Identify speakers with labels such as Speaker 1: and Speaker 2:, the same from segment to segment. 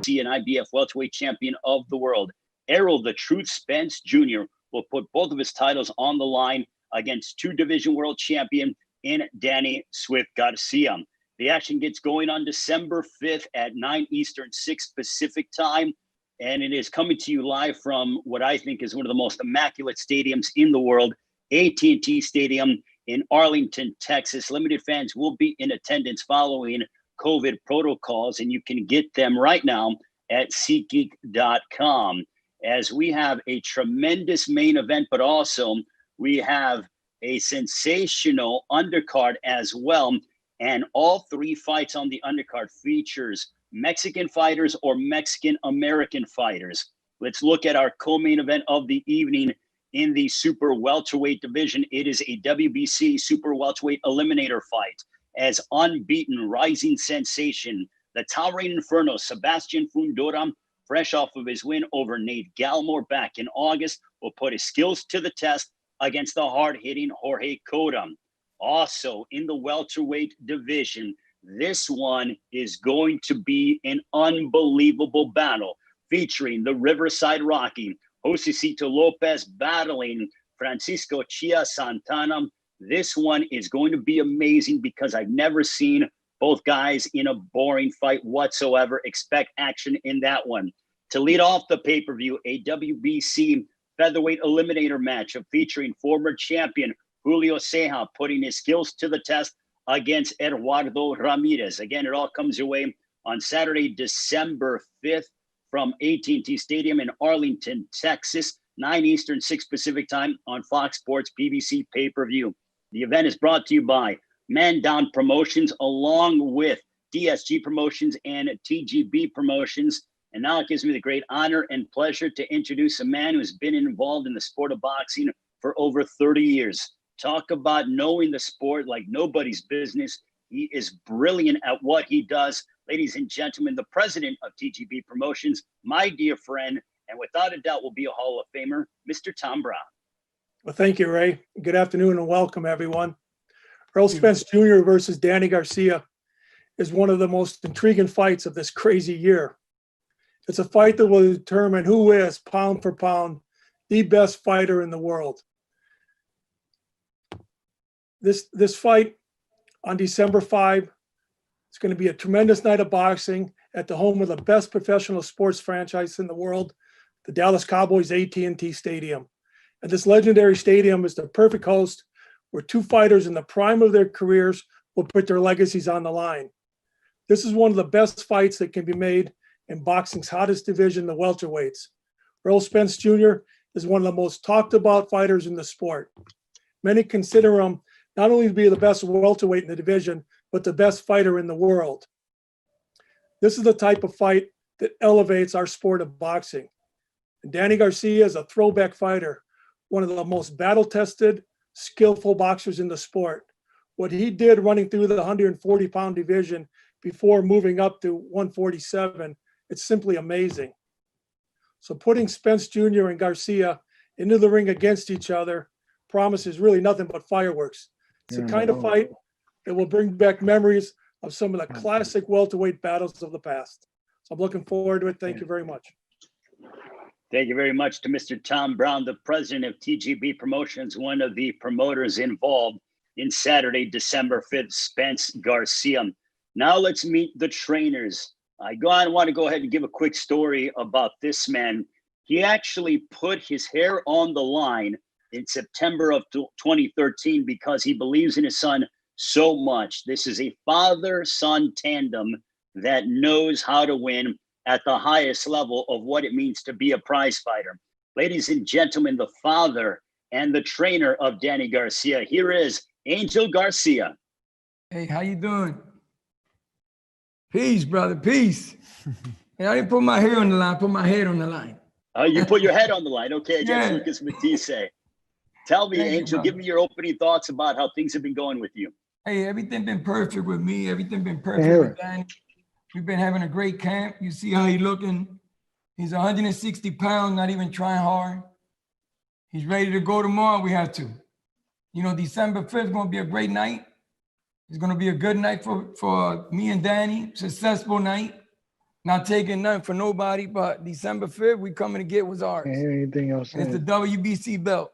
Speaker 1: WBC and IBF welterweight champion of the world, Errol the Truth Spence Jr. will put both of his titles on the line against two-division world champion in Danny Swift Garcia. The action gets going on December 5th at 9 Eastern, 6 Pacific time, and it is coming to you live from what I think is one of the most immaculate stadiums in the world, AT&T Stadium in Arlington, Texas. Limited fans will be in attendance following COVID protocols, and you can get them right now at SeatGeek.com. As we have a tremendous main event, but also we have a sensational undercard as well. And all three fights on the undercard features Mexican fighters or Mexican-American fighters. Let's look at our co-main event of the evening in the super welterweight division. It is a WBC super welterweight eliminator fight as unbeaten rising sensation, the towering inferno, Sebastian Fundora, fresh off of his win over Nate Gallimore back in August, will put his skills to the test against the hard-hitting Jorge Cota. Also in the welterweight division, this one is going to be an unbelievable battle featuring the Riverside Rocky, Josecito Lopez, battling Francisco Chia Santana. This one is going to be amazing because I've never seen both guys in a boring fight whatsoever. Expect action in that one. To lead off the pay-per-view, a WBC featherweight eliminator matchup featuring former champion Julio Ceja putting his skills to the test against Eduardo Ramirez. Again, it all comes your way on Saturday, December 5th from AT&T Stadium in Arlington, Texas, 9 Eastern, 6 Pacific time on Fox Sports PBC pay-per-view. The event is brought to you by Man Down Promotions along with DSG Promotions and TGB Promotions. And now it gives me the great honor and pleasure to introduce a man who's been involved in the sport of boxing for over 30 years. Talk about knowing the sport like nobody's business. He is brilliant at what he does. Ladies and gentlemen, the president of TGB Promotions, my dear friend, and without a doubt will be a Hall of Famer, Mr. Tom Brown.
Speaker 2: Well, thank you, Ray. Good afternoon and welcome, everyone. Errol Spence Jr. versus Danny Garcia is one of the most intriguing fights of this crazy year. It's a fight that will determine who is, pound for pound, the best fighter in the world. This fight on December 5, it's going to be a tremendous night of boxing at the home of the best professional sports franchise in the world, the Dallas Cowboys AT&T Stadium. And this legendary stadium is the perfect host where two fighters in the prime of their careers will put their legacies on the line. This is one of the best fights that can be made in boxing's hottest division, the welterweights. Errol Spence Jr. is one of the most talked about fighters in the sport. Many consider him not only to be the best welterweight in the division, but the best fighter in the world. This is the type of fight that elevates our sport of boxing. And Danny Garcia is a throwback fighter, one of the most battle-tested, skillful boxers in the sport. What he did running through the 140-pound division before moving up to 147, it's simply amazing. So putting Spence Jr. and Garcia into the ring against each other promises really nothing but fireworks. It's the kind of fight that will bring back memories of some of the classic welterweight battles of the past. So I'm looking forward to it. Thank you very much.
Speaker 1: Thank you very much to Mr. Tom Brown, the president of TGB Promotions, one of the promoters involved in Saturday, December 5th, Spence Garcia. Now let's meet the trainers. I want to go ahead and give a quick story about this man. He actually put his hair on the line in September of 2013 because he believes in his son so much. This is a father-son tandem that knows how to win at the highest level of what it means to be a prize fighter. Ladies and gentlemen, the father and the trainer of Danny Garcia, here is Angel Garcia.
Speaker 3: Hey, how you doing? Peace, brother, peace. Hey, I didn't put my hair on the line, put my head on the line.
Speaker 1: You put your head on the line. Okay, against
Speaker 3: Yeah.
Speaker 1: Lucas Matisse. Tell me, Angel, give me your opening thoughts about how things have been going with you.
Speaker 3: Hey, everything been perfect with me. Everything been perfect with Danny. We've been having a great camp. You see how he's looking. He's 160 pounds, not even trying hard. He's ready to go tomorrow. We have to. You know, December 5th is going to be a great night. It's going to be a good night for me and Danny. Successful night. Not taking nothing for nobody, but December 5th, we coming to get what's ours.
Speaker 4: Can't hear anything else.
Speaker 3: And it's the
Speaker 4: said.
Speaker 3: WBC belt.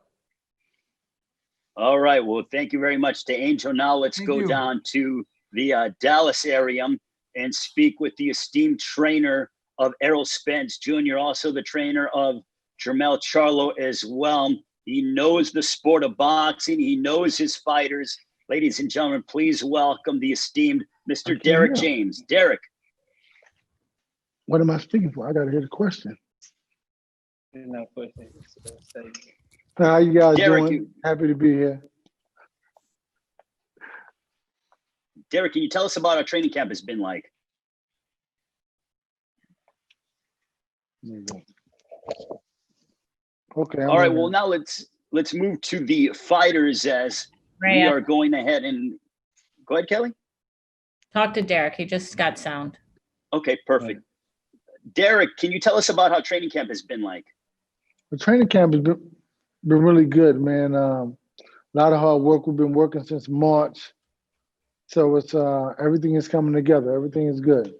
Speaker 1: All right. Well, thank you very much to Angel. Now let's
Speaker 3: Thank
Speaker 1: go
Speaker 3: you.
Speaker 1: down to the Dallas area and speak with the esteemed trainer of Errol Spence Jr., also the trainer of Jermell Charlo as well. He knows the sport of boxing. He knows his fighters. Ladies and gentlemen, please welcome the esteemed Mr. Derek James. Derek.
Speaker 4: What am I speaking for? I got to hear the question.
Speaker 5: No question.
Speaker 4: How you guys
Speaker 1: Derek,
Speaker 4: doing? Happy to be here.
Speaker 1: Derek, can you tell us about how training camp has been like?
Speaker 4: Okay.
Speaker 1: All right. Well, now let's move to the fighters as we are going ahead and go ahead, Kelly.
Speaker 6: Talk to Derek. He just got sound.
Speaker 1: Okay, perfect. Derek, can you tell us about how training camp has been like?
Speaker 4: The training camp has been really good, man. A lot of hard work. We've been working since March. So it's everything is coming together. Everything is good.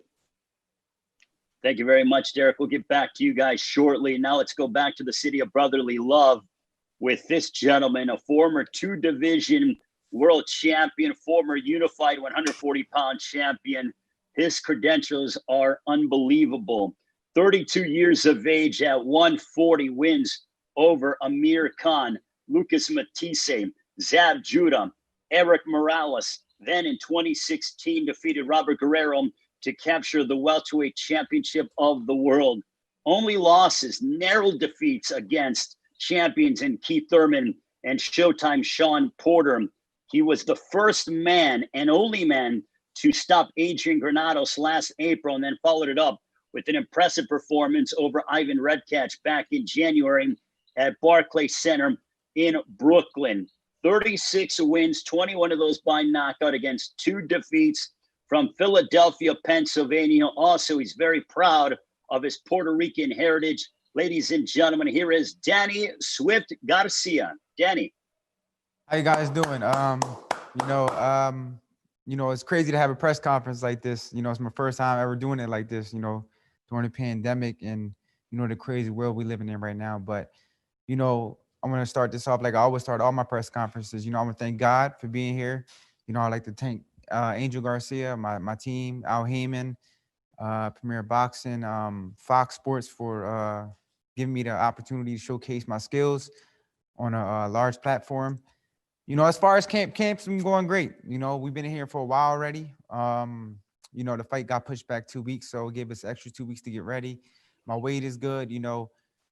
Speaker 1: Thank you very much, Derek. We'll get back to you guys shortly. Now let's go back to the city of brotherly love with this gentleman, a former two-division world champion, former unified 140-pound champion. His credentials are unbelievable. 32 years of age at 140, wins over Amir Khan, Lucas Matisse, Zab Judah, Eric Morales. Then in 2016, defeated Robert Guerrero to capture the welterweight championship of the world. Only losses, narrow defeats against champions in Keith Thurman and Showtime Sean Porter. He was the first man and only man to stop Adrian Granados last April, and then followed it up with an impressive performance over Ivan Redkach back in January at Barclays Center in Brooklyn. 36 wins, 21 of those by knockout against 2 defeats from Philadelphia, Pennsylvania. Also, he's very proud of his Puerto Rican heritage. Ladies and gentlemen, here is Danny Swift Garcia. Danny.
Speaker 7: How you guys doing? It's crazy to have a press conference like this. It's my first time ever doing it like this, during the pandemic and, the crazy world we're living in right now. But, I'm going to start this off like I always start all my press conferences. I want to thank God for being here. I'd like to thank Angel Garcia, my team, Al Heyman, Premier Boxing, Fox Sports for giving me the opportunity to showcase my skills on a large platform. As far as camps been going great. We've been here for a while already. The fight got pushed back 2 weeks, so it gave us extra 2 weeks to get ready. My weight is good,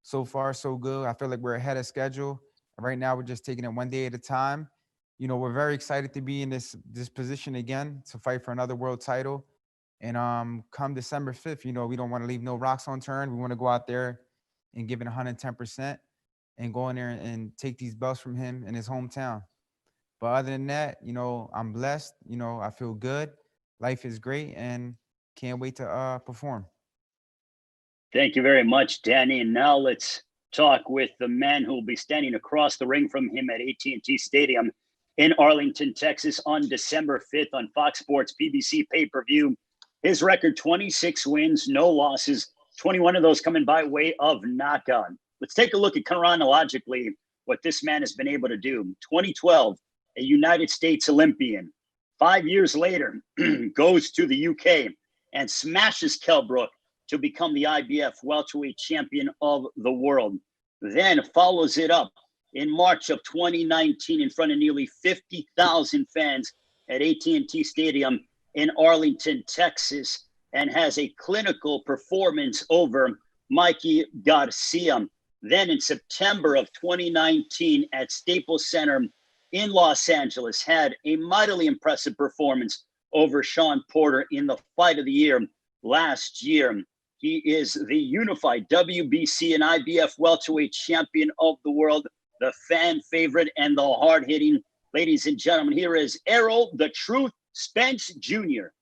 Speaker 7: so far so good. I feel like we're ahead of schedule. Right now, we're just taking it one day at a time. We're very excited to be in this position again to fight for another world title. And come December 5th, we don't want to leave no rocks unturned. We want to go out there and give it 110% and go in there and take these belts from him in his hometown. But other than that, I'm blessed. I feel good. Life is great and can't wait to perform.
Speaker 1: Thank you very much, Danny. And now let's talk with the man who will be standing across the ring from him at AT&T Stadium in Arlington, Texas on December 5th on Fox Sports PBC pay-per-view. His record, 26 wins, no losses, 21 of those coming by way of knockout. Let's take a look at chronologically what this man has been able to do. 2012, a United States Olympian. 5 years later, goes to the UK and smashes Kell Brook to become the IBF welterweight champion of the world. Then follows it up in March of 2019 in front of nearly 50,000 fans at AT&T Stadium in Arlington, Texas, and has a clinical performance over Mikey Garcia. Then in September of 2019 at Staples Center in Los Angeles, had a mightily impressive performance over Sean Porter in the fight of the year last year. He is the unified WBC and IBF welterweight champion of the world, the fan favorite and the hard-hitting. Ladies and gentlemen, here is Errol the Truth Spence Jr.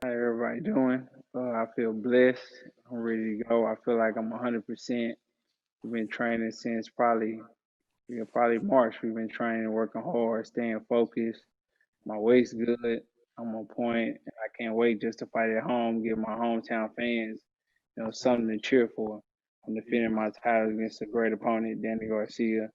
Speaker 5: How everybody doing? I feel blessed. I'm ready to go. I feel like I'm 100%. We've been training since probably March. We've been training, working hard, staying focused. My weight's good. I'm on point, and I can't wait just to fight at home, give my hometown fans, something to cheer for. I'm defending my title against a great opponent, Danny Garcia.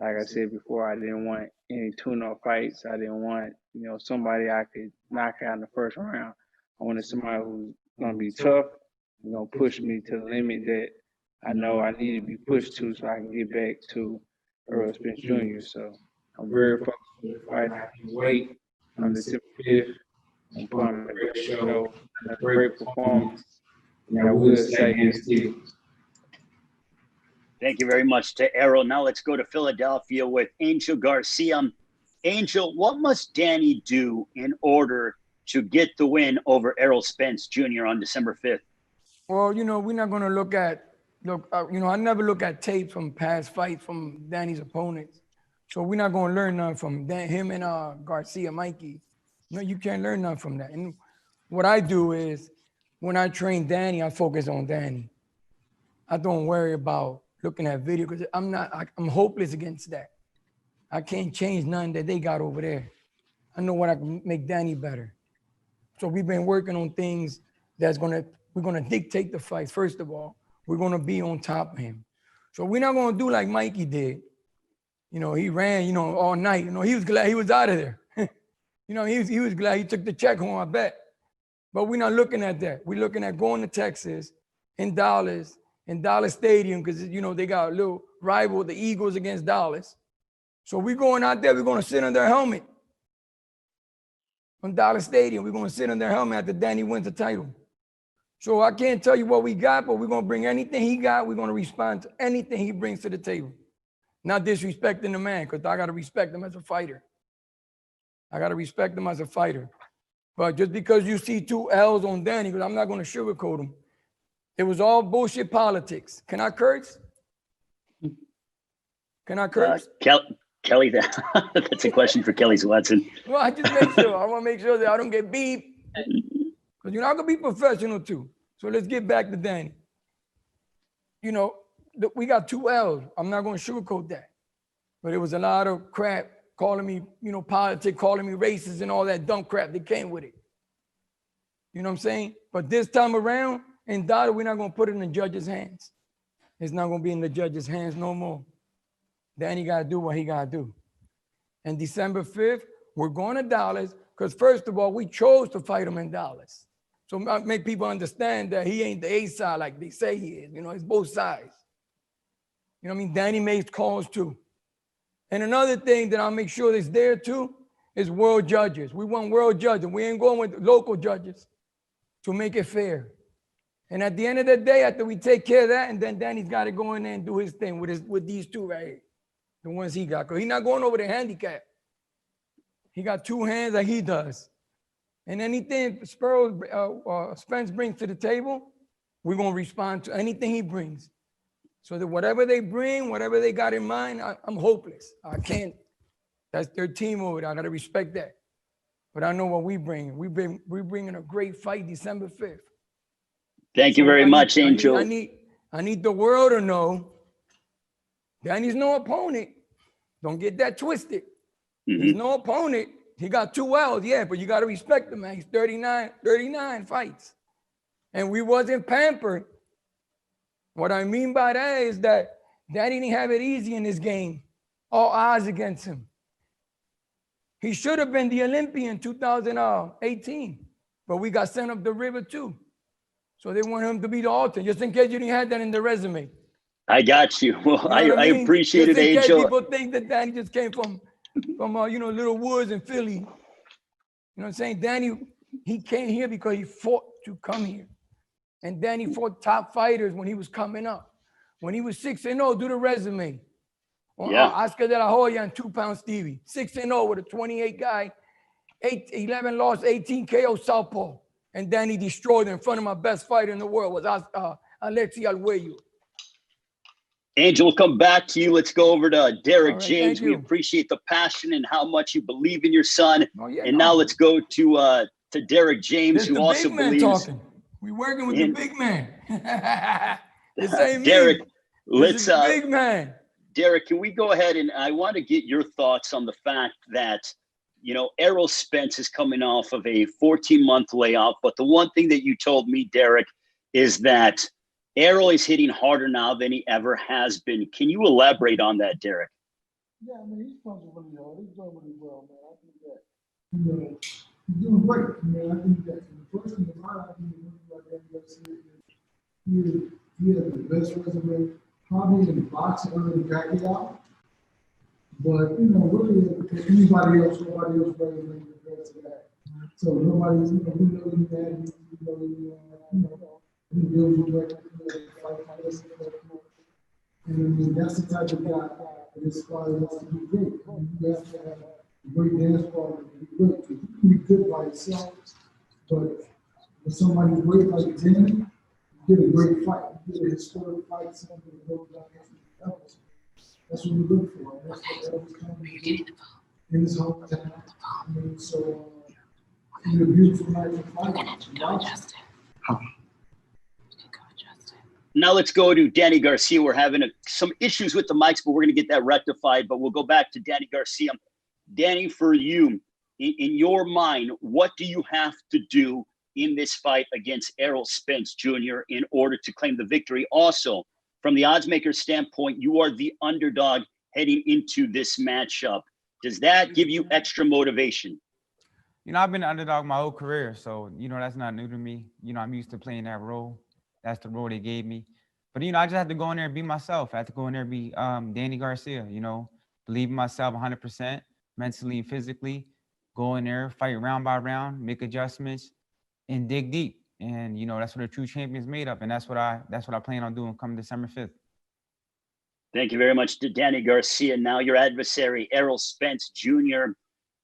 Speaker 5: Like I said before, I didn't want any tune-up fights. I didn't want, somebody I could knock out in the first round. I wanted somebody who's going to be tough, going to push me to the limit that I know I need to be pushed to so I can get back to Errol Spence Jr. So I'm very focused on the fight. I can't wait on December 5th. I'm putting on a great show, a great performance. And I will say yes, too.
Speaker 1: Thank you very much to Errol. Now let's go to Philadelphia with Angel Garcia. Angel, what must Danny do in order to get the win over Errol Spence Jr. on December 5th?
Speaker 3: Well, we're not going to I never look at tapes from past fights from Danny's opponents. So we're not going to learn nothing from him and Garcia, Mikey. You can't learn nothing from that. And what I do is when I train Danny, I focus on Danny. I don't worry about looking at video because I'm hopeless against that. I can't change nothing that they got over there. I know what I can make Danny better. So we've been working on things we're gonna dictate the fights. First of all, we're gonna be on top of him. So we're not gonna do like Mikey did. He ran, all night. He was glad he was out of there. He was glad he took the check home, I bet. But we're not looking at that. We're looking at going to Texas, in Dallas Stadium, because they got a little rival, the Eagles against Dallas. So we're going out there, we're going to sit on their helmet. On Dallas Stadium, we're going to sit on their helmet after Danny wins the title. So I can't tell you what we got, but we're going to bring anything he got. We're going to respond to anything he brings to the table. Not disrespecting the man, because I got to respect him as a fighter. But just because you see 2 L's on Danny, because I'm not going to sugarcoat him, it was all bullshit politics. Can I curse?
Speaker 1: Kelly, that's a question for Kelly Watson.
Speaker 3: Well, I just make sure. I want to make sure that I don't get beat. Because you're not going to be professional too. So let's get back to Danny. We got 2 L's. I'm not going to sugarcoat that. But it was a lot of crap calling me, politics, calling me racist and all that dumb crap that came with it. You know what I'm saying? But this time around, in Dallas, we're not going to put it in the judge's hands. It's not going to be in the judge's hands no more. Danny got to do what he got to do. And December 5th, we're going to Dallas because, first of all, we chose to fight him in Dallas. So make people understand that he ain't the A side like they say he is. It's both sides. Danny makes calls too. And another thing that I'll make sure is there too is world judges. We want world judges. We ain't going with local judges to make it fair. And at the end of the day, after we take care of that, and then Danny's got to go in there and do his thing with these 2 right here, the ones he got. Because he's not going over the handicap. He got 2 hands like he does. And anything Spence brings to the table, we're going to respond to anything he brings. So that whatever they bring, whatever they got in mind, I'm hopeless. I can't. That's their team over there. I got to respect that. But I know what we bring. We're bringing a great fight December 5th.
Speaker 1: Thank you very much, Angel.
Speaker 3: I need the world to know Danny's no opponent. Don't get that twisted. Mm-hmm. He's no opponent. He got 2 L's, yeah, but you got to respect the man. He's 39 fights. And we wasn't pampered. What I mean by that is that Danny didn't have it easy in this game. All odds against him. He should have been the Olympian 2018, but we got sent up the river too. So they want him to be the alternate, just in case you didn't have that in the resume.
Speaker 1: I got you. Well, I appreciate it, Angel.
Speaker 3: People think that Danny just came from Little Woods in Philly. You know what I'm saying? Danny, he came here because he fought to come here. And Danny fought top fighters when he was coming up. When he was 6-0, do the resume. Oscar de la Hoya and 2-pound Stevie. 6-0 with a 28 guy, 11 lost, 18 KO southpaw. And Danny destroyed in front of my best fighter in the world was Alexi Arguello.
Speaker 1: Angel, we'll come back to you. Let's go over to Derek James. We
Speaker 3: you.
Speaker 1: Appreciate the passion and how much you believe in your son. Now let's go to Derek James, who also believes.
Speaker 3: Talking. We're working with the big man. This ain't
Speaker 1: Derek,
Speaker 3: me.
Speaker 1: let's
Speaker 3: big man.
Speaker 1: Derek, can we go ahead and I want to get your thoughts on the fact that you know, Errol Spence is coming off of a 14-month layoff. But the one thing that you told me, Derek, is that Errol is hitting harder now than he ever has been. Can you elaborate on that, Derek?
Speaker 4: Yeah, I mean, he's punching really hard. He's doing really well, man. I think that, you know, he's doing great. I mean, I think that the first thing about it, I think like Garcia, he has the best resume, probably in boxing other than Pacquiao. But, you know, really, nobody else resume compared to that. So nobody's, you know, we know he's bad, we know, he builds a record, fight this, and I mean, that's the type of guy that this squad wants to be great. You have to have a great dance partner to be great. Because you can be good by yourself, but with somebody great like Danny, you get a great fight. You get a historic fight, something that goes down against else. That's what we look for. And that's what Errol's coming to do in his hometown. I mean, so it's a beautiful night for fighting.
Speaker 1: Now let's go to Danny Garcia. We're having some issues with the mics, but we're going to get that rectified. But we'll go back to Danny Garcia. Danny, for you, in your mind, what do you have to do in this fight against Errol Spence Jr. in order to claim the victory? Also, from the oddsmaker standpoint, you are the underdog heading into this matchup. Does that give you extra motivation?
Speaker 7: You know, I've been the underdog my whole career, so, you know, that's not new to me. You know, I'm used to playing that role. That's the role they gave me. But, you know, I just had to go in there and be myself. I had to go in there and be Danny Garcia, you know, believe in myself 100%, mentally and physically, go in there, fight round by round, make adjustments, and dig deep. And, you know, that's what a true champion is made of. And that's what I plan on doing come December 5th.
Speaker 1: Thank you very much to Danny Garcia. Now your adversary, Errol Spence Jr.,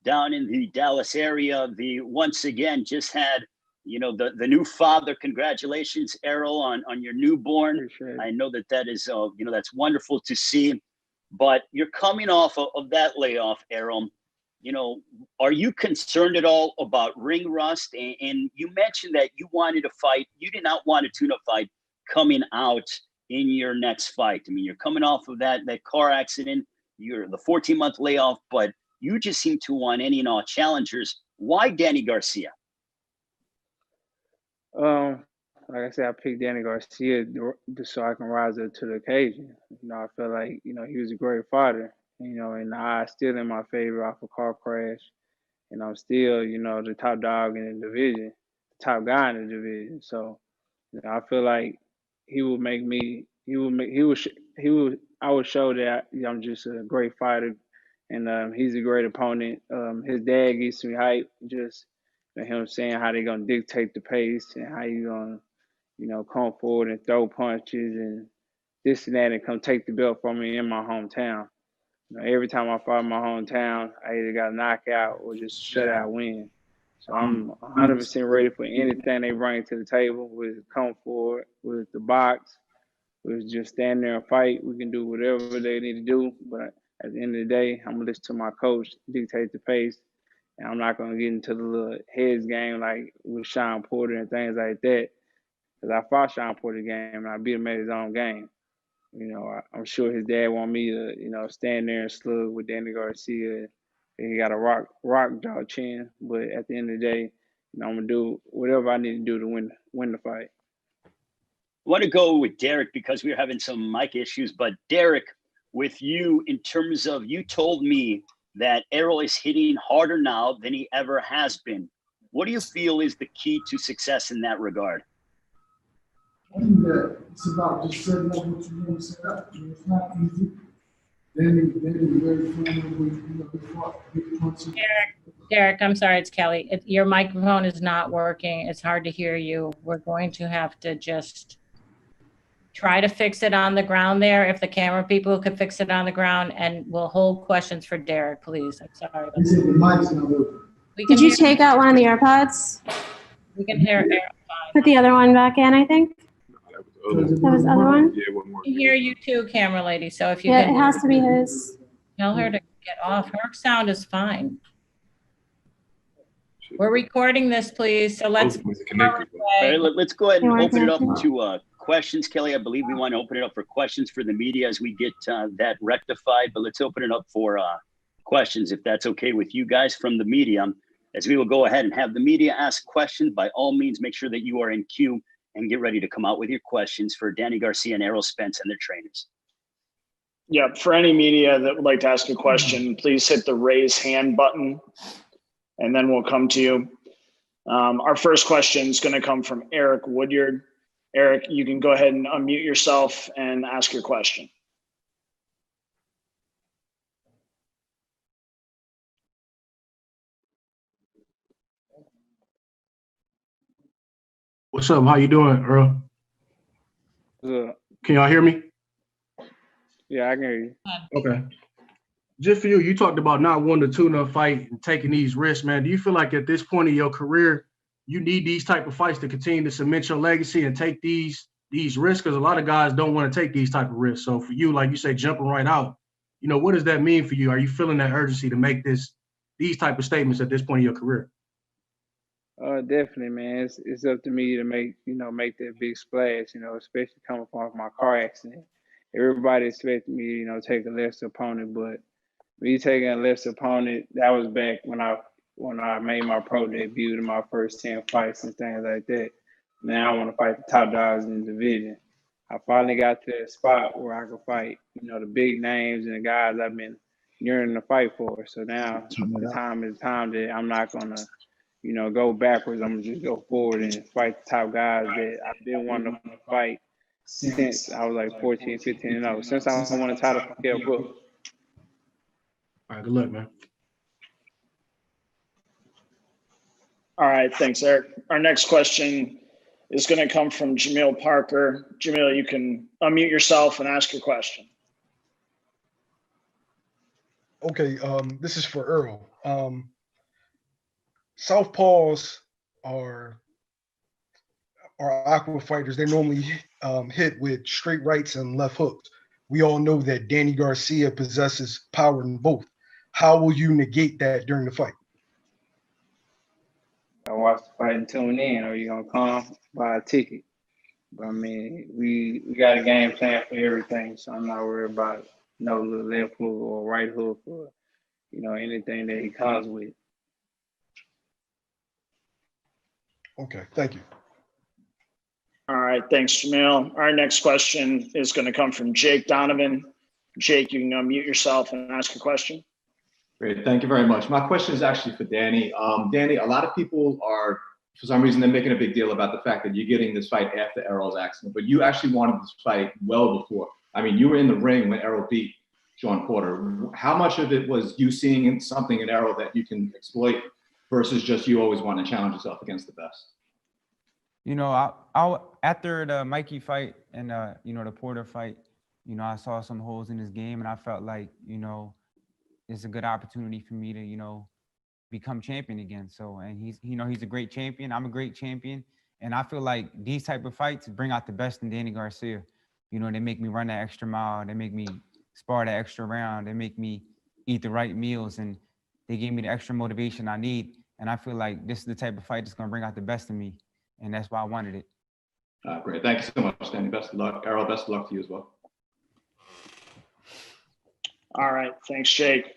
Speaker 1: down in the Dallas area. Once again, just had, you know, the new father. Congratulations, Errol, on your newborn. I know that is, you know, that's wonderful to see. But you're coming off of that layoff, Errol. You know, are you concerned at all about ring rust? And you mentioned that you wanted to fight. You did not want a tuna fight coming out in your next fight. I mean, you're coming off of that car accident. You're the 14-month layoff, but you just seem to want any and all challengers. Why Danny Garcia?
Speaker 5: Like I said, I picked Danny Garcia just so I can rise up to the occasion. You know, I feel like, you know, he was a great fighter. You know, and the odds still in my favor off a car crash. And I'm still, you know, the top dog in the division, the top guy in the division. So, you know, I feel like I would show that I'm just a great fighter, and he's a great opponent. His dad gets me hype, just him saying how they're gonna dictate the pace and how you gonna, you know, come forward and throw punches and this and that and come take the belt from me in my hometown. You know, every time I fight in my hometown, I either got a knockout or just shutout win. So I'm 100% ready for anything they bring to the table. With come forward, with the box, with just stand there and fight. We can do whatever they need to do. But at the end of the day, I'm gonna listen to my coach dictate the pace, and I'm not gonna get into the little heads game like with Sean Porter and things like that. Because I fought Sean Porter game and I beat him at his own game. You know, I'm sure his dad want me to, you know, stand there and slug with Danny Garcia. He got a rock jaw chin, but at the end of the day, you know, I'm gonna do whatever I need to do to win the fight.
Speaker 1: I want to go with Derek because we were having some mic issues. But Derek, with you, in terms of, you told me that Errol is hitting harder now than he ever has been. What do you feel is the key to success in that regard?
Speaker 4: I think that it's about just setting up what you want to set up. I mean, it's not easy. Danny very friendly with, you know, big punches.
Speaker 6: Derek, I'm sorry, it's Kelly. Your microphone is not working. It's hard to hear you. We're going to have to just try to fix it on the ground there. If the camera people could fix it on the ground, and we'll hold questions for Derek, please. I'm sorry.
Speaker 4: He said the mic's not working.
Speaker 8: Did you take out one of the AirPods?
Speaker 6: We can hear Errol fine.
Speaker 8: Put the other one back in, I think. That was the other one?
Speaker 9: Yeah, one more.
Speaker 6: We can hear you too, camera lady. So if you
Speaker 8: Yeah,
Speaker 6: can
Speaker 8: it has to be his.
Speaker 6: tell her to get off. Her sound is fine. We're recording this, please. So let's
Speaker 1: All right, let's go ahead and open it up to questions. Kelly, I believe we want to open it up for questions for the media as we get that rectified, but let's open it up for questions, if that's okay with you guys from the media, as we will go ahead and have the media ask questions. By all means, make sure that you are in queue and get ready to come out with your questions for Danny Garcia and Errol Spence and their trainers.
Speaker 9: Yeah, for any media that would like to ask a question, please hit the raise hand button, and then we'll come to you. Our first question is going to come from Eric Woodyard. Eric, you can go ahead and unmute yourself and ask your question.
Speaker 10: What's up? How you doing, Earl?
Speaker 5: Good.
Speaker 10: Can y'all hear me?
Speaker 5: Yeah, I can hear you.
Speaker 10: Okay. Just for you, you talked about not wanting to tune up fight and taking these risks, man. Do you feel like at this point in your career, you need these type of fights to continue to cement your legacy and take these risks? Because a lot of guys don't want to take these type of risks. So for you, like you say, jumping right out, you know, what does that mean for you? Are you feeling that urgency to make these type of statements at this point in your career?
Speaker 5: Definitely, man. It's up to me to make that big splash, especially coming from my car accident. Everybody expected me, take a lesser opponent, but me taking a lesser opponent, that was back when I made my pro debut in my first 10 fights and things like that. Now I want to fight the top dogs in the division. I finally got to that spot where I could fight, the big names and the guys I've been yearning to fight for. So now the time is that I'm not gonna go backwards. I'm gonna just go forward and fight the top guys that I've been wanting to fight since I was like 14, 15 and 0. Since I won a title from Kell Brook.
Speaker 10: All right, good luck, man.
Speaker 9: All right, thanks, Eric. Our next question is going to come from Jamil Parker. Jamil, you can unmute yourself and ask your question.
Speaker 11: Okay, this is for Earl. Southpaws are aqua fighters. They're normally hit with straight rights and left hooks. We all know that Danny Garcia possesses power in both. How will you negate that during the fight?
Speaker 5: I watch the fight and tune in, or you gonna come buy a ticket. But I mean, we got a game plan for everything, so I'm not worried about no little left hook or right hook or anything that he comes with.
Speaker 11: Okay, thank you.
Speaker 9: All right, thanks, Jamil. Our next question is going to come from Jake Donovan. Jake, you can unmute yourself and ask your question.
Speaker 12: Great, thank you very much. My question is actually for Danny. Danny, a lot of people are, for some reason, they're making a big deal about the fact that you're getting this fight after Errol's accident, but you actually wanted this fight well before. I mean, you were in the ring when Errol beat Sean Porter. How much of it was you seeing something in Errol that you can exploit versus just you always want to challenge yourself against the best?
Speaker 7: I after the Mikey fight and the Porter fight, I saw some holes in his game, and I felt like it's a good opportunity for me to become champion again. So, and he's a great champion. I'm a great champion, and I feel like these type of fights bring out the best in Danny Garcia. They make me run that extra mile. They make me spar that extra round. They make me eat the right meals, and they gave me the extra motivation I need. And I feel like this is the type of fight that's gonna bring out the best in me. And that's why I wanted it.
Speaker 12: Great. Thank you so much, Danny. Best of luck. Errol, best of luck to you as well.
Speaker 9: All right. Thanks, Jake.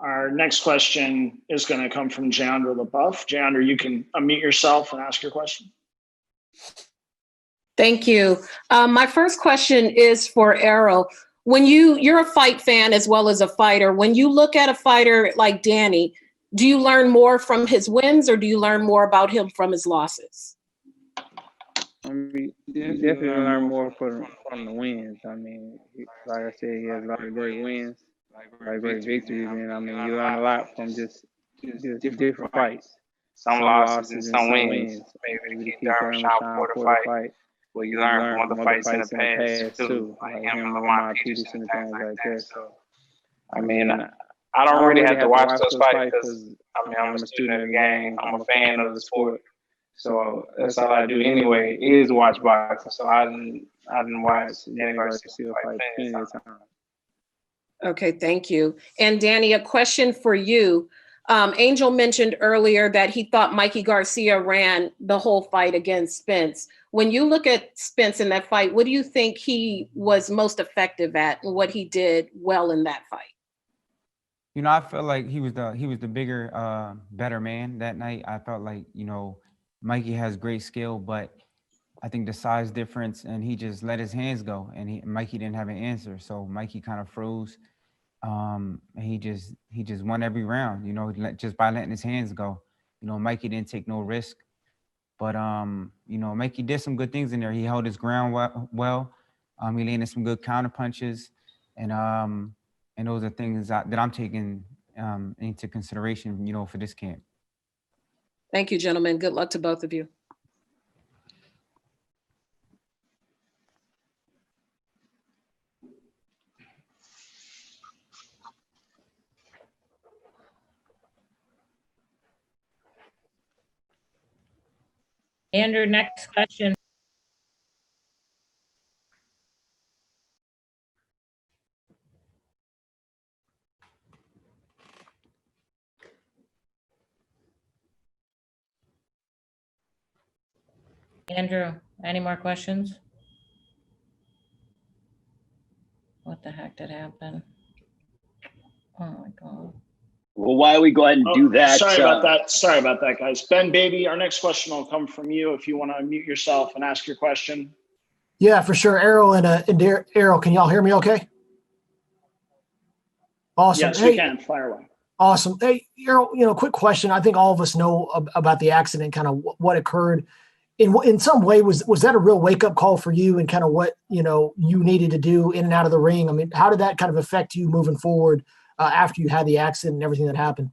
Speaker 9: Our next question is going to come from Jandra LaBeouf. Jandra, you can unmute yourself and ask your question.
Speaker 13: Thank you. My first question is for Errol. When you're a fight fan as well as a fighter, when you look at a fighter like Danny, do you learn more from his wins or do you learn more about him from his losses?
Speaker 5: I mean, definitely learn more from the wins. I mean, like I said, he has a lot of great wins, like great victories, and I mean, you learn a lot from just different fights. Some losses and some wins. Maybe the Keith Sean Porter fight. Well, you learn from other fights in the past too, like him and Lamar Peterson and things like that. So, I mean, I don't really have to watch those fights because I mean, I'm a student of the game. I'm a fan of the sport. So that's all I do anyway, is watch boxing. So I didn't watch Danny Garcia fight plenty of time.
Speaker 13: Okay, thank you. And Danny, a question for you. Angel mentioned earlier that he thought Mikey Garcia ran the whole fight against Spence. When you look at Spence in that fight, what do you think he was most effective at and what he did well in that fight?
Speaker 7: You know, I felt like he was the bigger, better man that night. I felt like, you know, Mikey has great skill, but I think the size difference, and he just let his hands go, and Mikey didn't have an answer, so Mikey kind of froze. And he just won every round, you know, just by letting his hands go. You know, Mikey didn't take no risk, but you know, Mikey did some good things in there. He held his ground well. He landed some good counter punches, and those are things that I'm taking into consideration, you know, for this camp.
Speaker 13: Thank you, gentlemen. Good luck to both of you.
Speaker 6: Andrew, next question. Andrew, any more questions? What the heck did happen? Oh my God.
Speaker 1: Well, why don't we go ahead and do that?
Speaker 9: Sorry about that. Sorry about that, guys. Ben, baby, our next question will come from you if you want to unmute yourself and ask your question.
Speaker 14: Yeah, for sure. Errol and Errol, can y'all hear me okay? Awesome.
Speaker 9: Yes, we can. Fire away.
Speaker 14: Awesome. Hey, Errol, you know, quick question. I think all of us know about the accident, kind of what occurred. In some way, was that a real wake-up call for you and kind of what, you know, you needed to do in and out of the ring? I mean, how did that kind of affect you moving forward after you had the accident and everything that happened?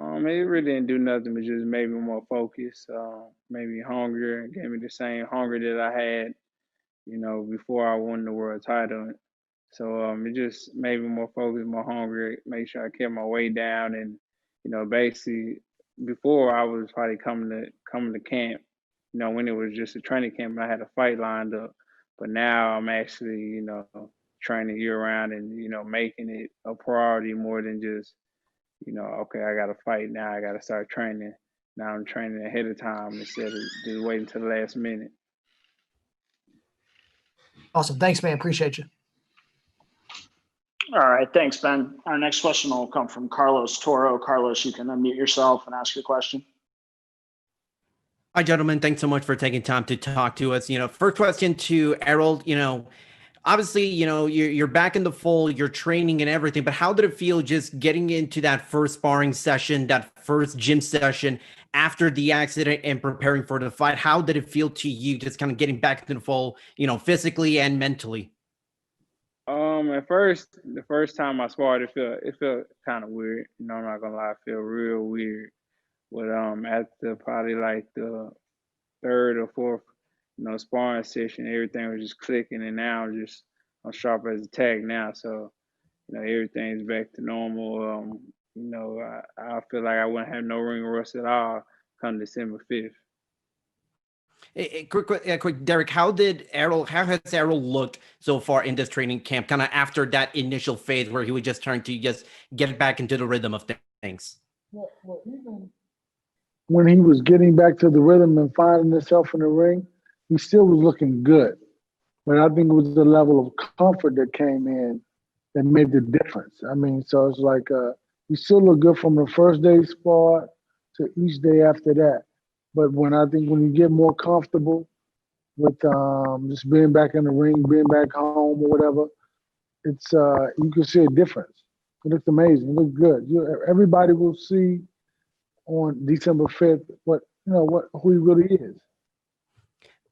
Speaker 5: It really didn't do nothing, but just made me more focused, made me hungrier, gave me the same hunger that I had, you know, before I won the world title. So it just made me more focused, more hungry, make sure I kept my weight down. And, you know, basically before I was probably coming to camp, you know, when it was just a training camp and I had a fight lined up. But now I'm actually, you know, training year round and, you know, making it a priority more than just, you know, okay, I got to fight now. I got to start training. Now I'm training ahead of time instead of just waiting till the last minute.
Speaker 14: Awesome. Thanks, man. Appreciate you.
Speaker 9: All right. Thanks, Ben. Our next question will come from Carlos Toro. Carlos, you can unmute yourself and ask your question.
Speaker 15: Hi, gentlemen. Thanks so much for taking time to talk to us. You know, first question to Errol, you know, obviously, you know, you're back in the fold, you're training and everything, but how did it feel just getting into that first sparring session, that first gym session after the accident and preparing for the fight? How did it feel to you just kind of getting back into the fold, you know, physically and mentally?
Speaker 5: At first, the first time I sparred, it felt kind of weird. You know, I'm not gonna lie, it felt real weird. But after probably like the third or fourth, you know, sparring session, everything was just clicking, and now I'm sharp as a tack now. So, you know, everything's back to normal. You know, I feel like I wouldn't have no ring rust at all come December 5th.
Speaker 15: Quick, Derek, how has Errol looked so far in this training camp, kind of after that initial phase where he was just trying to just get back into the rhythm of things?
Speaker 4: Well, even when he was getting back to the rhythm and finding himself in the ring, he still was looking good. But I think it was the level of comfort that came in that made the difference. I mean, so it's like he still looked good from the first day spar to each day after that. But when you get more comfortable with just being back in the ring, being back home or whatever, it's you can see a difference. It looks amazing. It looks good. Everybody will see on December 5th who he really is.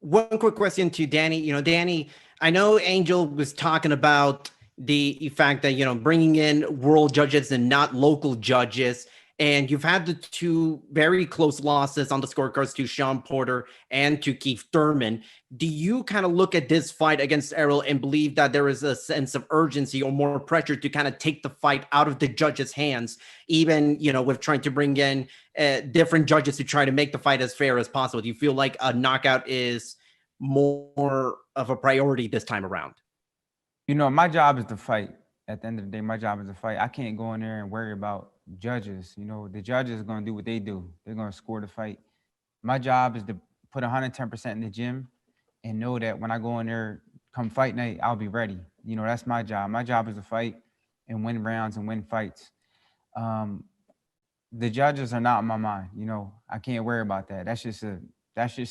Speaker 15: One quick question to Danny. You know, Danny, I know Angel was talking about the fact that, you know, bringing in world judges and not local judges. And you've had the two very close losses on the scorecards to Sean Porter and to Keith Thurman. Do you kind of look at this fight against Errol and believe that there is a sense of urgency or more pressure to kind of take the fight out of the judges' hands, even, you know, with trying to bring in different judges to try to make the fight as fair as possible? Do you feel like a knockout is more of a priority this time around?
Speaker 7: You know, my job is to fight. At the end of the day, my job is to fight. I can't go in there and worry about judges. You know, the judges are going to do what they do. They're going to score the fight. My job is to put 110% in the gym and know that when I go in there come fight night, I'll be ready. You know, that's my job. My job is to fight and win rounds and win fights. The judges are not in my mind. You know, I can't worry about that. That's just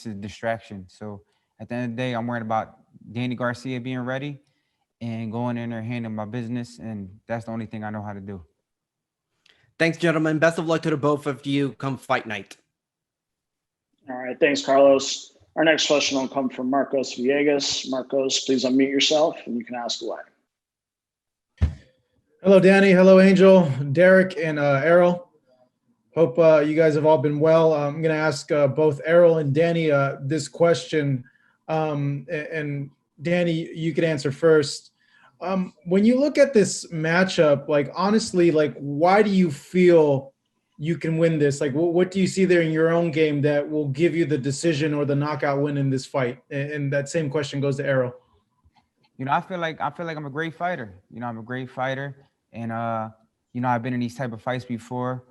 Speaker 7: a distraction. So at the end of the day, I'm worried about Danny Garcia being ready and going in there handling my business, and that's the only thing I know how to do.
Speaker 15: Thanks, gentlemen. Best of luck to the both of you come fight night.
Speaker 9: All right, thanks, Carlos. Our next question will come from Marcos Villegas. Marcos, please unmute yourself and you can ask away.
Speaker 16: Hello, Danny. Hello, Angel, Derek, and Errol. Hope you guys have all been well. I'm going to ask both Errol and Danny this question. And Danny, you could answer first. When you look at this matchup, like, honestly, like, why do you feel you can win this? Like, what do you see there in your own game that will give you the decision or the knockout win in this fight? And that same question goes to Errol.
Speaker 7: You know, I feel like I'm a great fighter. You know, I'm a great fighter, and you know, I've been in these type of fights before.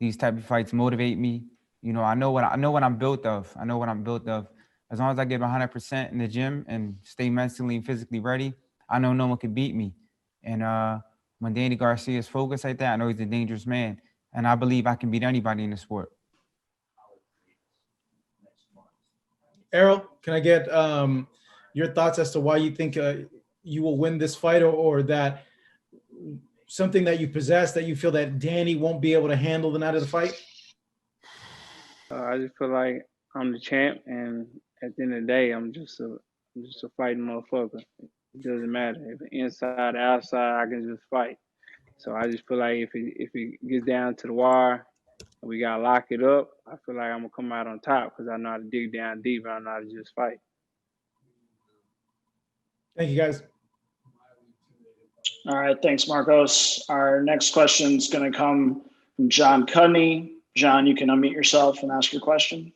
Speaker 7: These type of fights motivate me. You know, I know what I'm built of. I know what I'm built of. As long as I get 100% in the gym and stay mentally and physically ready, I know no one can beat me. And when Danny Garcia is focused like that, I know he's a dangerous man. And I believe I can beat anybody in the sport.
Speaker 16: Errol, can I get your thoughts as to why you think you will win this fight, or that something that you possess that you feel that Danny won't be able to handle the night of the fight?
Speaker 5: I just feel like I'm the champ, and at the end of the day, I'm just a fighting motherfucker. It doesn't matter if it's inside or outside. I can just fight. So I just feel like if it gets down to the wire, and we gotta lock it up, I feel like I'm gonna come out on top because I know how to dig down deep and I know how to just fight.
Speaker 16: Thank you, guys.
Speaker 9: All right, thanks, Marcos. Our next question is going to come from John Cudney. John, you can unmute yourself and ask your question.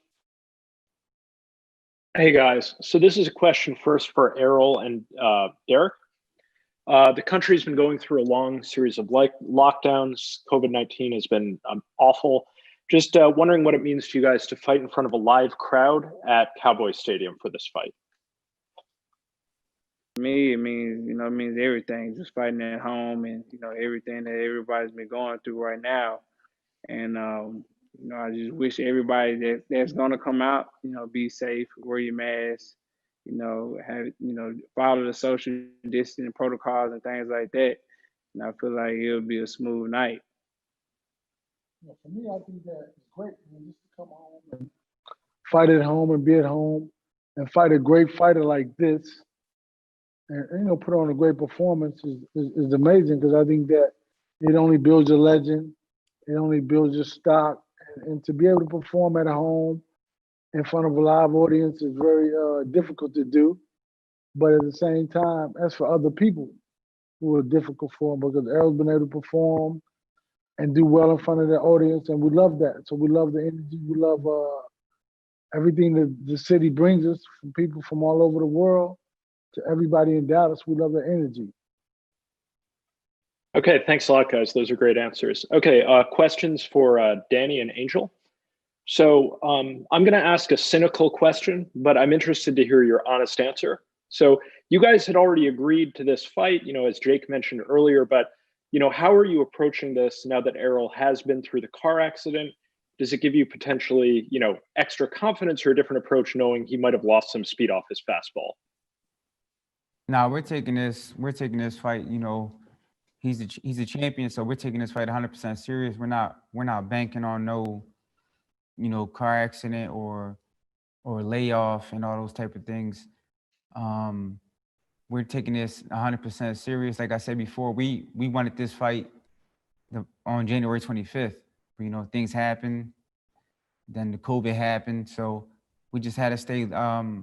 Speaker 17: Hey, guys. So this is a question first for Errol and Derek. The country's been going through a long series of lockdowns. COVID-19 has been awful. Just wondering what it means to you guys to fight in front of a live crowd at Cowboy Stadium for this fight.
Speaker 5: For me, it means everything. Just fighting at home, and everything that everybody's been going through right now. And I just wish everybody that's gonna come out, be safe, wear your mask, follow the social distancing protocols and things like that. And I feel like it'll be a smooth night.
Speaker 4: Yeah, for me, I think that it's great, man, just to come home and fight at home and be at home and fight a great fighter like this. And put on a great performance is amazing, because I think that it only builds your legend, it only builds your stock, and to be able to perform at home in front of a live audience is very difficult to do. But at the same time, that's for other people who are difficult for them, because Errol's been able to perform and do well in front of the audience, and we love that. So we love the energy, we love everything that the city brings us, from people from all over the world. To everybody in Dallas, we love the energy.
Speaker 17: Okay, thanks a lot, guys. Those are great answers. Okay, questions for Danny and Angel. So I'm going to ask a cynical question, but I'm interested to hear your honest answer. So you guys had already agreed to this fight, as Jake mentioned earlier, but how are you approaching this now that Errol has been through the car accident? Does it give you potentially, extra confidence or a different approach, knowing he might have lost some speed off his fastball?
Speaker 7: Now we're taking this fight, he's a champion, so we're taking this fight 100% serious. We're not banking on no, car accident or layoff and all those type of things. We're taking this 100% serious. Like I said before, we wanted this fight on January 25th. Things happened, then the COVID happened, so we just had to stay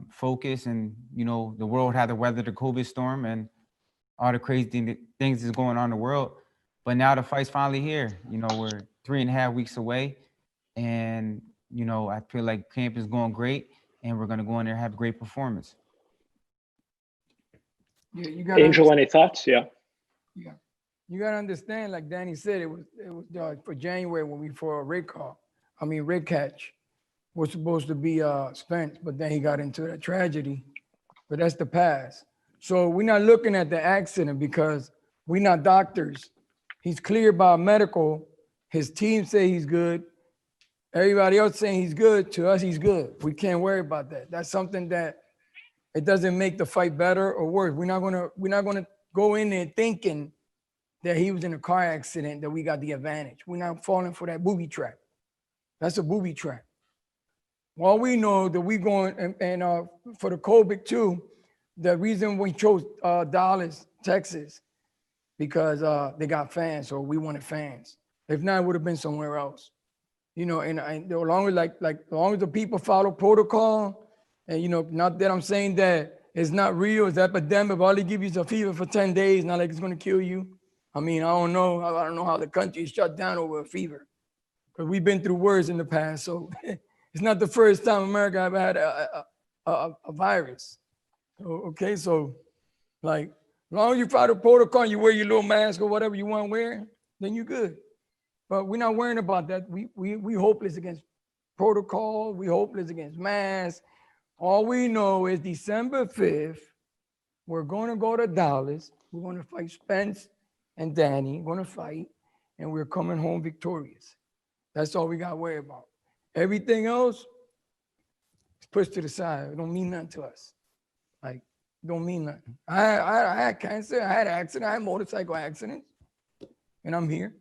Speaker 7: focused, and the world had to weather the COVID storm and all the crazy things that's going on in the world. But now the fight's finally here. We're 3.5 weeks away, and I feel like camp is going great, and we're gonna go in there and have a great performance.
Speaker 3: Yeah, you got
Speaker 17: Angel, any thoughts? Yeah.
Speaker 3: Yeah, you gotta understand. Like Danny said, it was for January when we for a red catch. Was supposed to be Spence, but then he got into a tragedy. But that's the past. So we're not looking at the accident, because we're not doctors. He's cleared by medical. His team say he's good. Everybody else saying he's good. To us, he's good. We can't worry about that. That's something that it doesn't make the fight better or worse. We're not gonna go in there thinking that he was in a car accident, that we got the advantage. We're not falling for that booby trap. That's a booby trap. All we know that we going and for the COVID too, the reason we chose Dallas, Texas, because they got fans, so we wanted fans. If not, it would have been somewhere else. You know, and as long as the people follow protocol, and you know, not that I'm saying that it's not real, it's epidemic, but all they give you is a fever for 10 days, not like it's gonna kill you. I mean, I don't know how the country is shut down over a fever, because we've been through worse in the past. So it's not the first time America ever had a virus. Okay, so like, as long as you follow protocol, you wear your little mask or whatever you want to wear, then you're good. But we're not worrying about that. We hopeless against protocol. We hopeless against masks. All we know is December 5th, we're going to go to Dallas. We're going to fight Spence and Danny. We're going to fight, and we're coming home victorious. That's all we got to worry about. Everything else is pushed to the side. It don't mean nothing to us. Like, don't mean nothing. I had cancer. I had an accident. I had a motorcycle accident, and I'm here.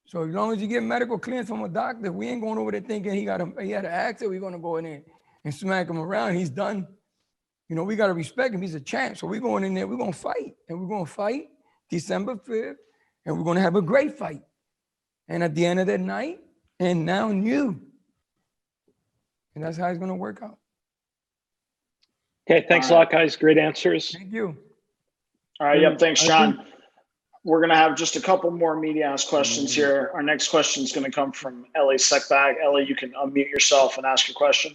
Speaker 3: So as long as you get medical clearance from a doctor, we ain't going over there thinking he had an accident. We're going to go in there and smack him around. He's done. You know, we got to respect him. He's a champ. So we're going in there. We're going to fight. And we're going to fight December 5th. And we're going to have a great fight. And at the end of that night, and now you. And that's how it's going to work out.
Speaker 17: Okay, thanks a lot, guys. Great answers.
Speaker 3: Thank you.
Speaker 9: All right, yep, thanks, John. We're going to have just a couple more media-asked questions here. Our next question is going to come from Ellie Sekbag. Ellie, you can unmute yourself and ask your question.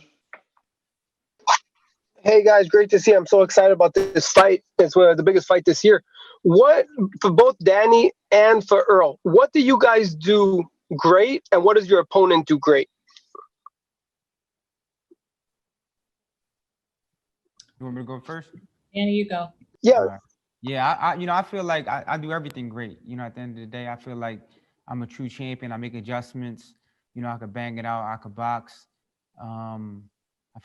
Speaker 18: Hey, guys, great to see you. I'm so excited about this fight. It's the biggest fight this year. What, for both Danny and for Errol, what do you guys do great, and what does your opponent do great?
Speaker 7: You want me to go first?
Speaker 6: Danny, you go.
Speaker 18: Yeah.
Speaker 7: Yeah, I feel like I do everything great. You know, at the end of the day, I feel like I'm a true champion. I make adjustments. You know, I could bang it out. I could box. I feel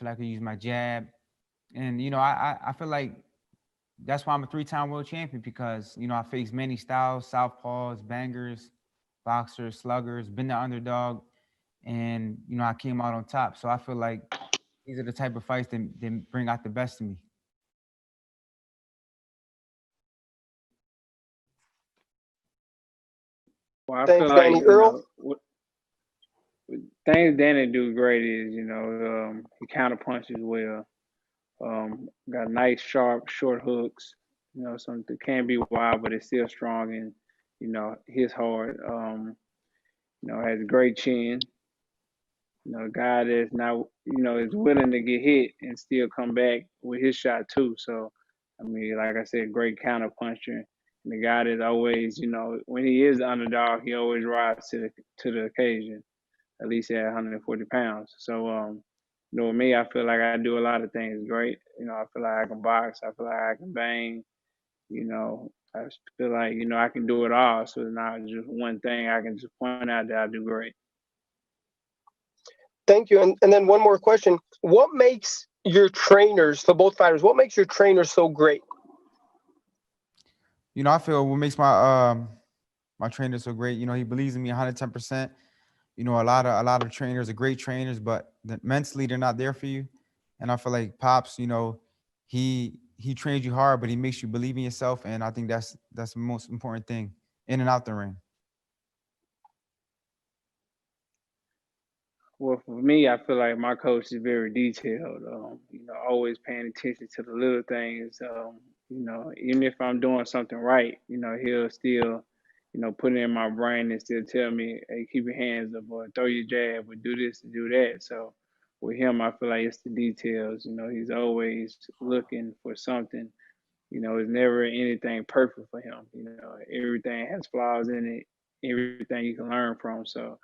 Speaker 7: like I could use my jab. And, you know, I feel like that's why I'm a 3-time world champion, because, you know, I faced many styles, southpaws, bangers, boxers, sluggers, been the underdog. And, you know, I came out on top. So I feel like these are the type of fights that bring out the best in me.
Speaker 5: Well, I
Speaker 18: Thanks,
Speaker 5: feel like,
Speaker 18: Danny. Earl?
Speaker 5: Things Danny do great is, you know, he counter punches well. Got nice, sharp, short hooks. You know, something that can be wild, but it's still strong and, you know, hits hard. You know, has a great chin. You know, a guy that's now, you know, is willing to get hit and still come back with his shot too. So, I mean, like I said, great counter puncher. And the guy that's always, you know, when he is the underdog, he always rises to the occasion, at least at 140 pounds. So, you know, with me, I feel like I do a lot of things great. You know, I feel like I can box. I feel like I can bang. You know, I feel like, you know, I can do it all. So it's not just one thing. I can just point out that I do great.
Speaker 18: Thank you. And then one more question. What makes your trainers, for both fighters, what makes your trainers so great?
Speaker 7: You know, I feel what makes my my trainer so great, you know, he believes in me 110%. You know, a lot of trainers are great trainers, but mentally they're not there for you. And I feel like Pops, you know, he trains you hard, but he makes you believe in yourself. And I think that's the most important thing in and out the ring.
Speaker 5: Well, for me, I feel like my coach is very detailed. You know, always paying attention to the little things. You know, even if I'm doing something right, you know, he'll still, you know, put it in my brain and still tell me, hey, keep your hands up, or throw your jab, or do this and do that. So with him, I feel like it's the details. You know, he's always looking for something. You know, it's never anything perfect for him. You know, everything has flaws in it, everything you can learn from. So,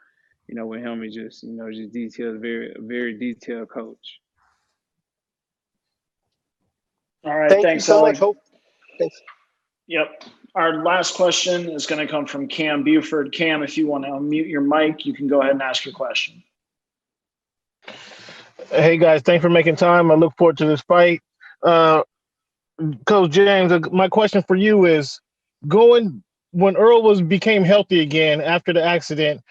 Speaker 5: you know, with him, it's just, you know, just detailed, very detailed coach.
Speaker 9: All right,
Speaker 18: Thank
Speaker 9: thanks,
Speaker 18: you so
Speaker 9: Ellie.
Speaker 18: much. Hope. Thanks.
Speaker 9: Yep. Our last question is going to come from Cam Buford. Cam, if you want to unmute your mic, you can go ahead and ask your question.
Speaker 19: Hey guys, thanks for making time. I look forward to this fight. Coach James, my question for you is, when Errol became healthy again after the accident,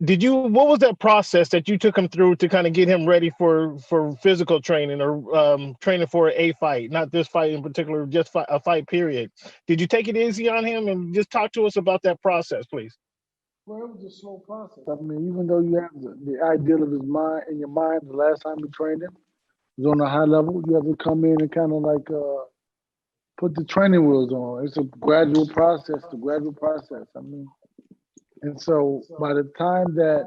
Speaker 19: what was that process that you took him through to kind of get him ready for physical training or training for a fight, not this fight in particular, just a fight period? Did you take it easy on him, and just talk to us about that process, please?
Speaker 4: Well, it was a slow process. I mean, even though you have the ideal of his mind in your mind, the last time you trained him was on a high level, you have to come in and kind of like put the training wheels on. It's a gradual process, I mean, and so by the time that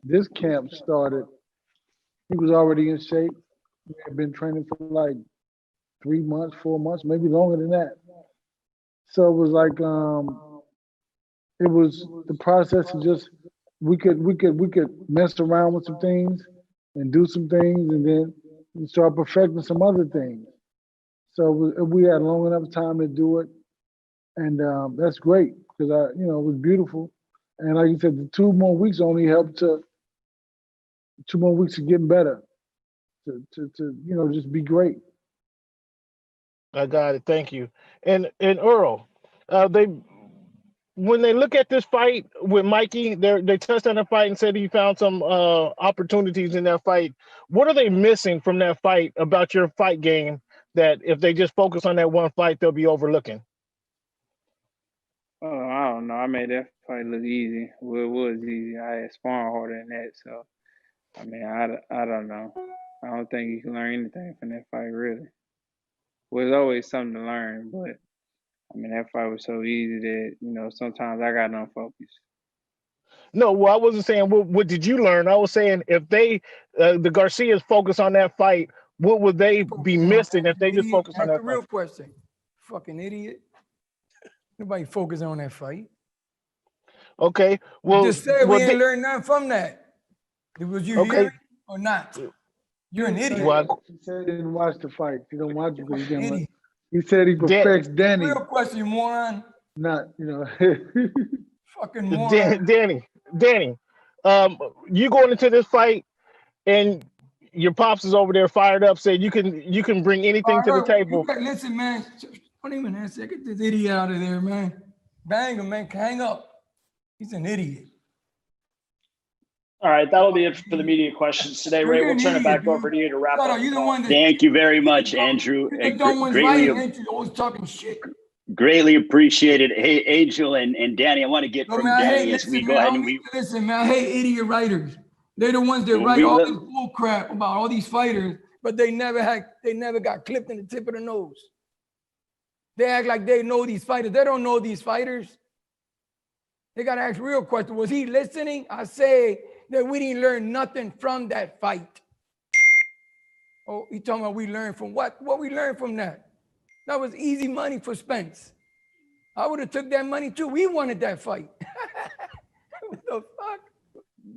Speaker 4: this camp started, he was already in shape. We had been training for like 3 months, 4 months, maybe longer than that. So it was like, it was the process of just, we could mess around with some things and do some things, and then we start perfecting some other things. So we had long enough time to do it, and that's great because it was beautiful. And like you said, the 2 more weeks only helped 2 more weeks of getting better, to just be great.
Speaker 19: I got it. Thank you. And Earl, when they look at this fight with Mikey, they touched on the fight and said he found some opportunities in that fight. What are they missing from that fight about your fight game that if they just focus on that one fight, they'll be overlooking?
Speaker 5: Oh, I don't know. I made that fight look easy. Well, it was easy. I had sparring harder than that. So, I mean, I don't know. I don't think you can learn anything from that fight, really. Well, there's always something to learn, but, I mean, that fight was so easy that, sometimes I got unfocused.
Speaker 19: No, well, I wasn't saying what did you learn. I was saying if the Garcias focus on that fight, what would they be missing if they just focus on that
Speaker 3: That's the real
Speaker 19: fight?
Speaker 3: question. Fucking idiot. Nobody focused on that fight.
Speaker 19: Okay, well,
Speaker 3: Just said we ain't learned nothing from that. Was you hearing or not? You're an idiot.
Speaker 4: He said he didn't watch the fight. He don't watch it because he didn't watch. He said he perfects Danny.
Speaker 3: Real question, you moron.
Speaker 4: Not,
Speaker 3: Fucking moron.
Speaker 19: Danny, you going into this fight and your pops is over there fired up, saying you can bring anything to the table.
Speaker 3: Listen, man, don't even answer. Get this idiot out of there, man. Bang him, man. Hang up. He's an idiot.
Speaker 9: All right, that'll be it for the media questions today. Ray, we'll turn it back over to you to wrap up.
Speaker 1: Thank you very much, Andrew.
Speaker 3: Always talking shit.
Speaker 1: Greatly appreciated. Hey, Angel and Danny, I want to get from Danny as we go ahead and
Speaker 3: listen, man, I hate idiot writers. They're the ones that write all this bull crap about all these fighters, but they never got clipped in the tip of the nose. They act like they know these fighters. They don't know these fighters. They got to ask real questions. Was he listening? I say that we didn't learn nothing from that fight. Oh, you talking about we learned from what? What we learned from that? That was easy money for Spence. I would have took that money too. We wanted that fight. What the fuck?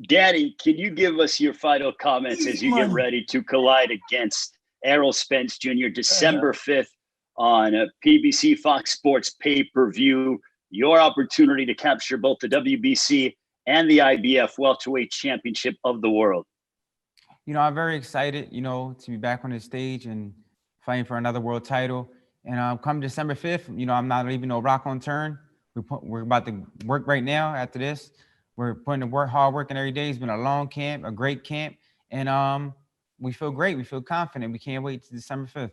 Speaker 1: Danny, can you give us your final comments as you get ready to collide against Errol Spence Jr. December 5th on PBC Fox Sports pay-per-view? Your opportunity to capture both the WBC and the IBF Welterweight Championship of the world.
Speaker 7: I'm very excited, to be back on the stage and fighting for another world title. And come December 5th, I'm not leaving no rock unturned. We're about to work right now after this. We're putting the hard work in every day. It's been a long camp, a great camp. And we feel great. We feel confident. We can't wait to December 5th.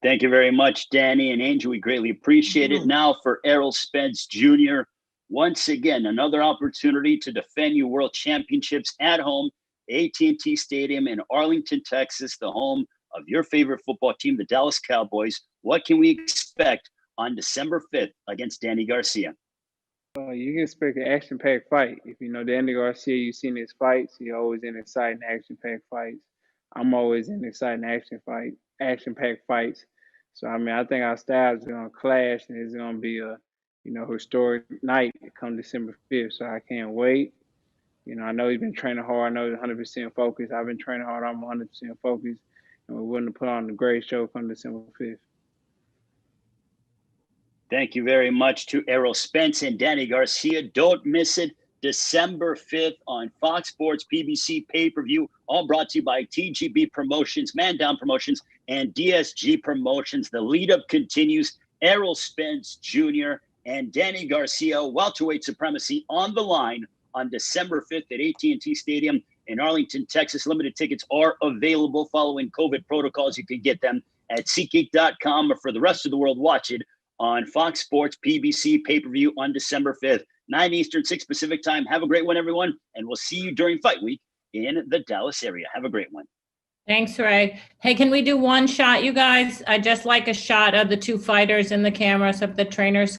Speaker 1: Thank you very much, Danny and Angel. We greatly appreciate it. Now for Errol Spence Jr., once again, another opportunity to defend your world championships at home, AT&T Stadium in Arlington, Texas, the home of your favorite football team, the Dallas Cowboys. What can we expect on December 5th against Danny Garcia?
Speaker 5: You can expect an action-packed fight. If you know Danny Garcia, you've seen his fights. He's always in exciting, action-packed fights. I'm always in exciting, action-packed fights. So, I mean, I think our styles are going to clash, and it's going to be a, historic night come December 5th. So I can't wait. I know he's been training hard. I know he's 100% focused. I've been training hard. I'm 100% focused. And we're willing to put on a great show come December 5th.
Speaker 1: Thank you very much to Errol Spence and Danny Garcia. Don't miss it. December 5th on Fox Sports PBC pay-per-view, all brought to you by TGB Promotions, Man Down Promotions, and DSG Promotions. The lead-up continues. Errol Spence Jr. and Danny Garcia, welterweight supremacy on the line on December 5th at AT&T Stadium in Arlington, Texas. Limited tickets are available following COVID protocols. You can get them at SeatGeek.com, or for the rest of the world, watch it on Fox Sports PBC pay-per-view on December 5th. 9 Eastern, 6 Pacific time. Have a great one, everyone. And we'll see you during fight week in the Dallas area. Have a great one.
Speaker 6: Thanks, Ray. Hey, can we do one shot, you guys? I just like a shot of the two fighters in the camera so if the trainers